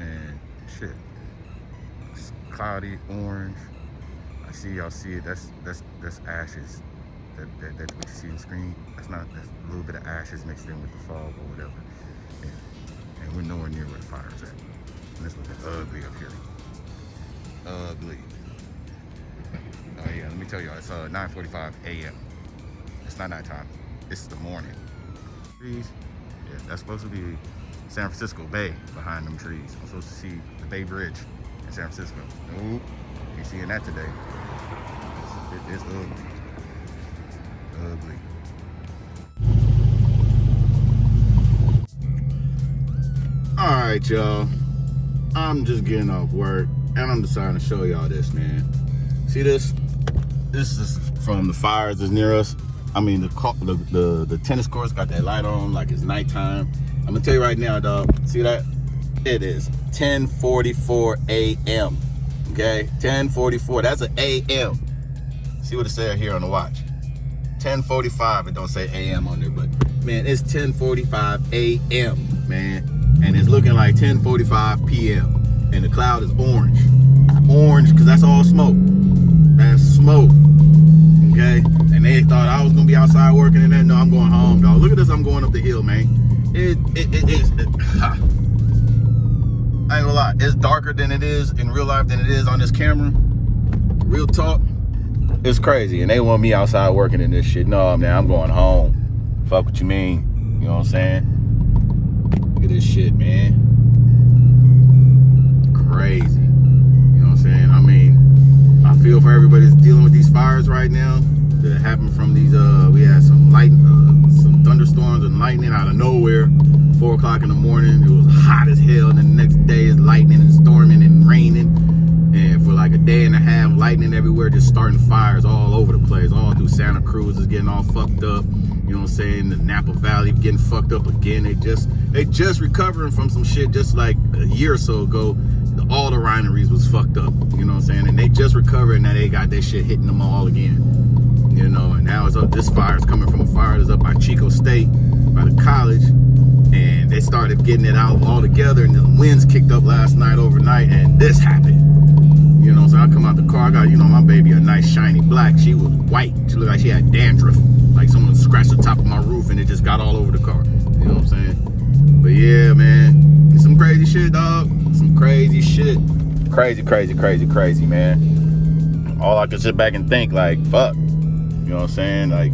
and shit, it's cloudy, orange. I see y'all see it. That's ashes. That what you see on the screen. That's a little bit of ashes mixed in with the fog or whatever. And we're nowhere near where the fire's at. And it's looking ugly up here. Ugly. Oh yeah, let me tell y'all, it's 9:45 a.m. It's not nighttime. It's the morning. Trees. Yeah, that's supposed to be San Francisco Bay behind them trees. I'm supposed to see the Bay Bridge in San Francisco. Nope, ain't seeing that today. It's ugly. Ugly. All right, y'all. I'm just getting off work, and I'm deciding to show y'all this, man. See this? This is from the fires that's near us. I mean, the tennis courts got that light on like it's nighttime. I'm gonna tell you right now, dog. See that? It is 10:44 a.m. Okay, 10:44. That's an a.m. See what it says here on the watch. 10:45. It don't say a.m. on there, but man, it's 10:45 a.m. man, and it's looking like 10:45 p.m. and the cloud is orange. Orange, because that's all smoke. That's smoke. Okay? And they thought I was gonna be outside working and that. No, I'm going home, dog. Look at this, I'm going up the hill, man. I ain't gonna lie, it's darker than it is in real life than it is on this camera. Real talk. It's crazy. And they want me outside working in this shit. No, man, I'm going home. Fuck what you mean. You know what I'm saying? Look at this shit, man. Crazy. You know what I'm saying? I mean, I feel for everybody that's dealing with these fires right now that happened from these we had some some thunderstorms and lightning out of nowhere. 4 o'clock in the morning, it was hot as hell, and then the next day is lightning and storming and raining, and for like a day and a half, lightning everywhere, just starting fires all over the place. All through Santa Cruz is getting all fucked up. You know what I'm saying? The Napa Valley getting fucked up again. They just recovering from some shit just like a year or so ago. All the refineries was fucked up, you know what I'm saying? And they just recovered, and now they got that shit hitting them all again. You know, and now it's up, this fire is coming from a fire that's up by Chico State, by the college, and they started getting it out all together, and the winds kicked up last night overnight, and this happened. You know, so I come out the car, I got, you know, my baby a nice shiny black. She was white. She looked like she had dandruff. Like someone scratched the top of my roof and it just got all over the car. You know what I'm saying? But yeah, man, it's some crazy shit, dog. Some crazy shit. Crazy, crazy, crazy, crazy, man. All I can sit back and think, like, fuck. You know what I'm saying? Like,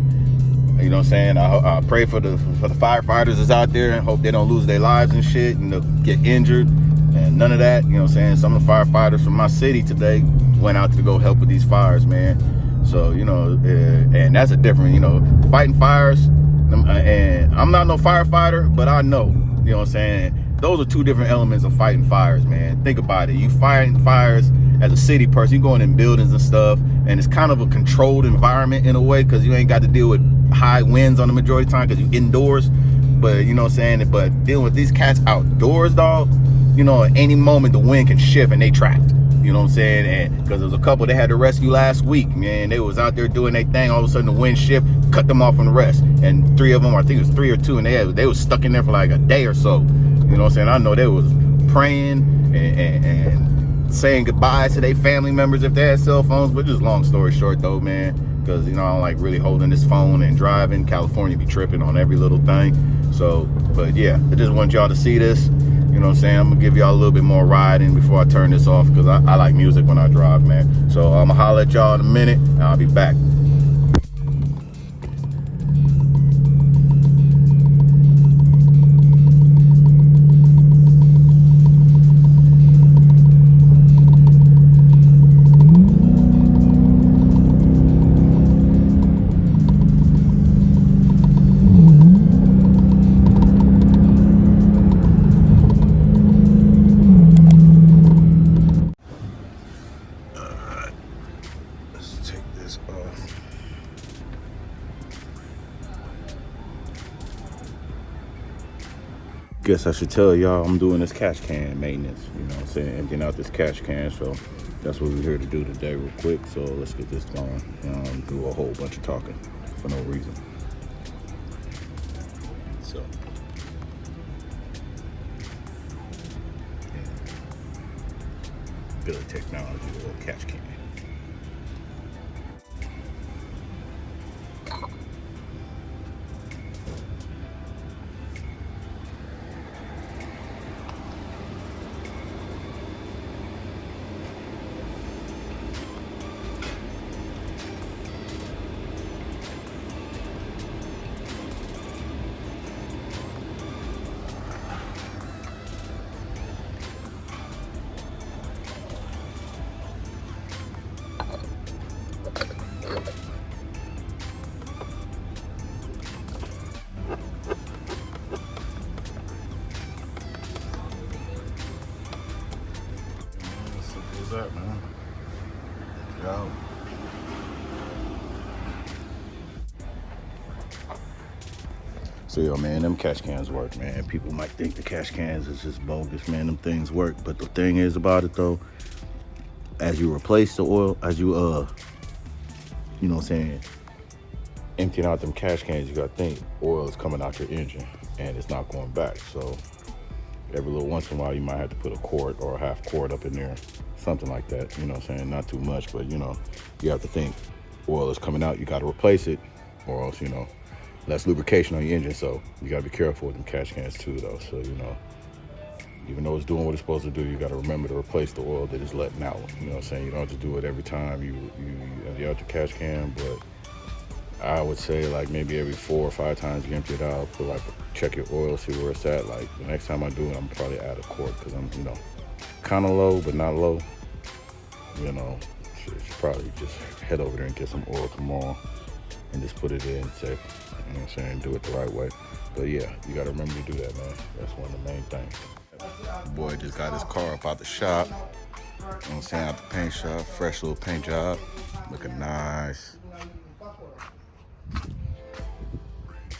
you know what I'm saying? I pray for the firefighters that's out there and hope they don't lose their lives and shit and get injured and none of that. You know what I'm saying? Some of the firefighters from my city today went out to go help with these fires, man. So, you know, and that's a different, you know, fighting fires. And I'm not no firefighter, but I know, you know what I'm saying? Those are two different elements of fighting fires, man. Think about it. You fighting fires as a city person, you going in buildings and stuff, and it's kind of a controlled environment in a way because you ain't got to deal with high winds on the majority of the time because you indoors. But, you know what I'm saying? But dealing with these cats outdoors, dog, you know, at any moment the wind can shift and they trapped. You know what I'm saying? And because there was a couple they had to rescue last week, man. They was out there doing their thing. All of a sudden the wind shift, cut them off from the rest. And 3 of them, I think it was 3 or 2, and they was stuck in there for like a day or so. You know what I'm saying? I know they was praying and saying goodbye to their family members if they had cell phones. But just long story short though, man, because, you know, I don't like really holding this phone and driving. California be tripping on every little thing. So, but yeah, I just want y'all to see this. You know what I'm saying? I'm gonna give y'all a little bit more riding before I turn this off because I like music when I drive, man. So I'm gonna holler at y'all in a minute and I'll be back. Guess I should tell y'all I'm doing this cash can maintenance, you know what I'm saying, emptying out this cash can. So that's what we're here to do today real quick. So let's get this going. Do a whole bunch of talking for no reason. So Billet Technology oil catch can. Up, man. Yo. So yo, man, them catch cans work, man. People might think the catch cans is just bogus, man. Them things work, but the thing is about it though, as you replace the oil, as you you know what I'm saying, emptying out them catch cans, you gotta think oil is coming out your engine and it's not going back. So every little once in a while you might have to put a quart or a half quart up in there. Something like that, you know what I'm saying? Not too much, but you know, you have to think oil is coming out, you got to replace it, or else, you know, less lubrication on your engine. So you got to be careful with them catch cans too, though. So, you know, even though it's doing what it's supposed to do, you got to remember to replace the oil that it's letting out. You know what I'm saying? You don't have to do it every time you empty out your catch can, but I would say like maybe every 4 or 5 times you empty it out, put like, check your oil, see where it's at. Like the next time I do it, I'm probably add a quart because I'm, you know, kind of low, but not low. You know, should probably just head over there and get some oil tomorrow and just put it in and say, you know what I'm saying, do it the right way. But yeah, you gotta remember to do that, man. That's one of the main things. The boy just got his car up out the shop. You know what I'm saying, out the paint shop, fresh little paint job, looking nice.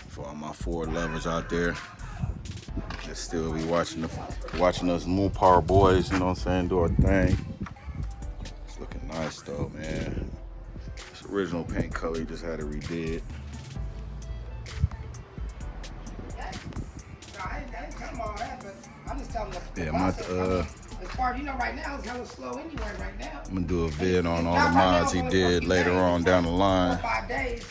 For all my Ford lovers out there that still be watching us Moon Power boys, you know what I'm saying, do our thing. Looking nice though, man. It's original paint color, he just had it redid. Yeah, I'm about to, as far as you know, right now it's hella slow anyway. Right now, I'm gonna do a vid on all the mods he did later on down the line. 5 days.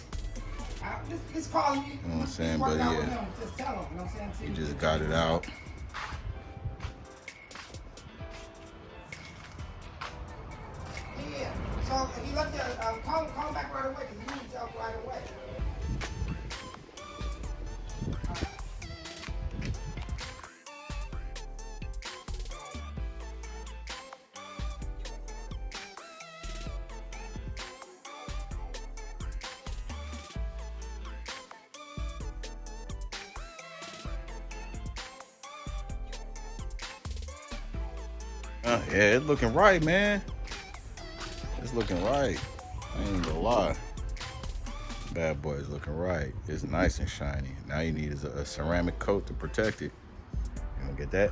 Just call you. You know what I'm saying, but yeah, just tell him. You know what I'm saying? he just got it out. Yeah. So if you left there, call him back right away because you need to help right away. Yeah, it's looking right, man. It's looking right. I ain't gonna lie. Bad boy is looking right. It's nice and shiny. Now you need is a ceramic coat to protect it. You gonna get that?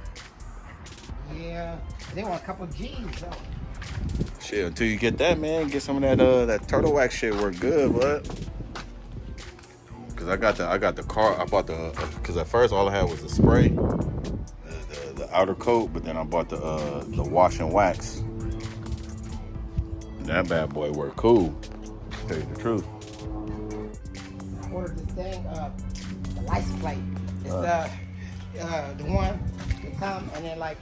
Yeah, they want a couple G's though. Shit, until you get that, man, get some of that turtle wax shit work good, bud. Cause I got the car. I bought cause at first all I had was the spray, the outer coat, but then I bought the wash and wax. And that bad boy worked cool. To tell you the truth. I ordered this thing, the license plate. It's the one that come and then like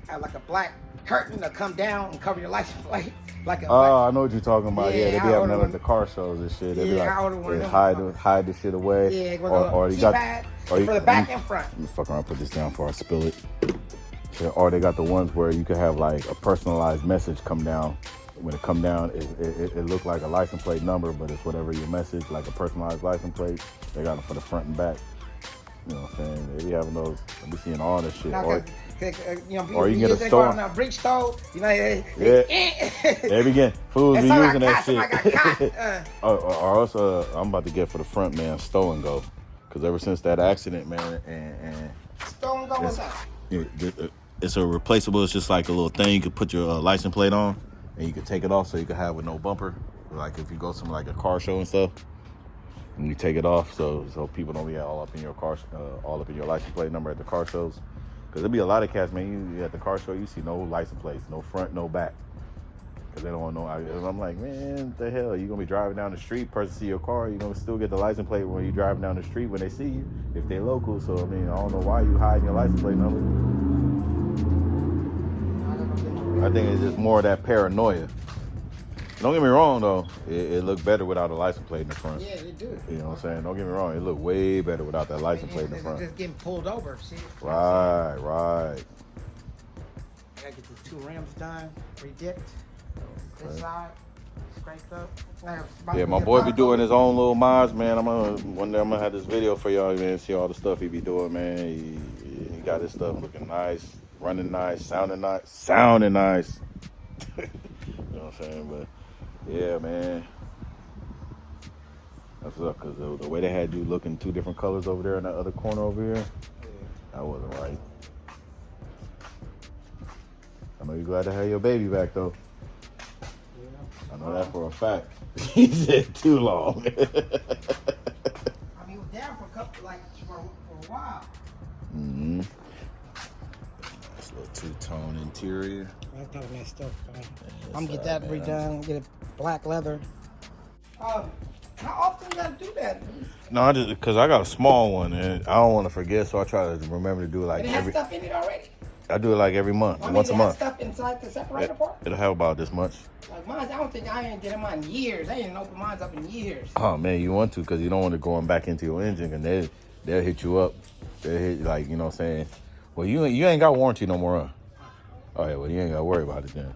a black curtain to come down and cover your license plate. Like a I know what you're talking about. Yeah, Yeah, they be I having ordered that one. at the car shows and shit. They be Yeah, I like, ordered one of them. hide the shit away. Yeah, or with you a got, keypad or you, for the back and front. Let me fuck around, put this down before I spill it. Yeah, or they got the ones where you could have like a personalized message come down. When it come down, it look like a license plate number, but it's whatever your message, like a personalized license plate. They got them for the front and back. You know what I'm saying? They be having those. I be seeing all this shit. Now, you know, or you get a store. On a brick stove, you know, There we go. Fools be using that shit. Or else, I'm about to get for the front, man, stow and go. Because ever since that accident, man, and stow and go, what's up? It's a replaceable. It's just like a little thing you could put your license plate on, and you could take it off so you could have with no bumper. Like if you go to like a car show and stuff, and you take it off so people don't be all up in your car, all up in your license plate number at the car shows. Because there'll be a lot of cats, man, you at the car show, you see no license plates, no front, no back. Because they don't want no. I'm like, man, what the hell? You going to be driving down the street, person see your car, you going to still get the license plate when you driving down the street when they see you, if they local. So, I mean, I don't know why you hiding your license plate number. I think it's just more of that paranoia. Don't get me wrong, though. It looked better without a license plate in the front. Yeah, it do. You know what I'm saying? Don't get me wrong. It looked way better without that license plate in the front. Just getting pulled over, see? Right. I gotta get the 2 rims done, redipped. This side, scraped up. Yeah, my boy be doing his own little mods, man. One day I'm gonna have this video for y'all, man. See all the stuff he be doing, man. He got his stuff looking nice, running nice, sounding nice. You know what I'm saying? But yeah, man. That's up, because the way they had you looking 2 different colors over there in that other corner over here, that wasn't right. I know you're glad to have your baby back, though. I know that for a fact. He said too long. I mean, it was down for a while. Mm-hmm. Nice little 2-tone interior. That's kind of messed up. I'm gonna get that redone, get it black leather. How often you gotta do that? No, I just because I got a small one and I don't want to forget, so I try to remember to do it like It has stuff in it already. I do it like every month, once a month. Stuff inside the separator part. It'll have about this much. Like mine, I ain't getting mine in years. I ain't opened mine up in years. Oh man, you want to, because you don't want it going back into your engine, and they'll hit you up. They'll hit, like, you know what I'm saying. Well, you ain't got warranty no more, huh? Oh yeah, well you ain't got to worry about it then.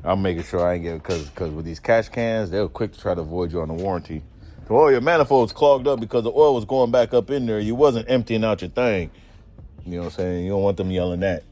I'm making sure I ain't get, because with these cash cans, they're quick to try to avoid you on the warranty. So, oh, your manifold's clogged up because the oil was going back up in there. You wasn't emptying out your thing. You know what I'm saying? You don't want them yelling that.